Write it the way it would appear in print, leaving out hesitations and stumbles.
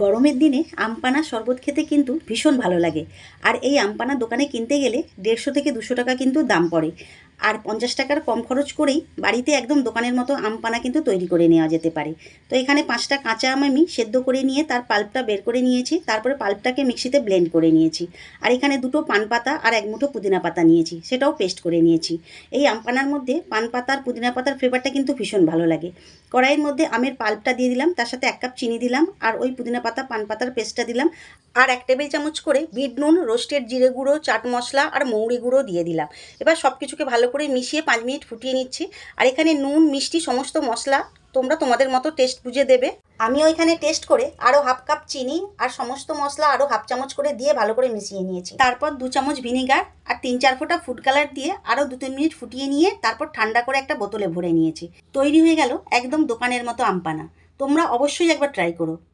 গরমের দিনে আম পানা শরবত খেতে কিন্তু ভীষণ ভালো লাগে। আর এই আম পানা দোকানে কিনতে গেলে 150 থেকে 200 টাকা কিন্তু দাম পড়ে। আর 50 টাকার কম খরচ করেই বাড়িতে একদম দোকানের মতো আম পানা কিন্তু তৈরি করে নেওয়া যেতে পারে। তো এখানে 5টা কাঁচা আম আমি সেদ্ধ করে নিয়ে তার পাল্পটা বের করে নিয়েছি, তারপরে পাল্পটাকে মিক্সিতে ব্লেন্ড করে নিয়েছি। আর এখানে 2টো পান পাতা আর 1 মুঠো পুদিনা পাতা নিয়েছি, সেটাও পেস্ট করে নিয়েছি। এই আম পানার মধ্যে পান পাতা আর পুদিনা পাতার ফ্লেভারটা কিন্তু ভীষণ ভালো লাগে। কড়াইয়ের মধ্যে আমের পাল্পটা দিয়ে দিলাম, তার সাথে 1 কাপ চিনি দিলাম, আর ওই পুদিনা পাতা পান পাতার পেস্টটা দিলাম, আর 1 টেবিল চামচ করে বিট নুন, রোস্টেড জিরে গুঁড়ো, চাট মশলা আর মৌরি গুঁড়ো দিয়ে দিলাম। এবার সব কিছুকে ভালো করে মিশিয়ে 5 মিনিট ফুটিয়ে নিচ্ছি। আর এখানে নুন, মিষ্টি সমস্ত মশলা তোমরা তোমাদের মতো টেস্ট বুঝে দেবে। আমিও এখানে টেস্ট করে আরও 1/2 কাপ চিনি আর সমস্ত মশলা আরও 1/2 চামচ করে দিয়ে ভালো করে মিশিয়ে নিয়েছি। তারপর 2 চামচ ভিনেগার আর 3-4 ফোঁটা ফুড কালার দিয়ে আরও 2-3 মিনিট ফুটিয়ে নিয়ে তারপর ঠান্ডা করে একটা বোতলে ভরে নিয়েছি। তৈরি হয়ে গেল একদম দোকানের মতো আম পানা। তোমরা অবশ্যই একবার ট্রাই করো।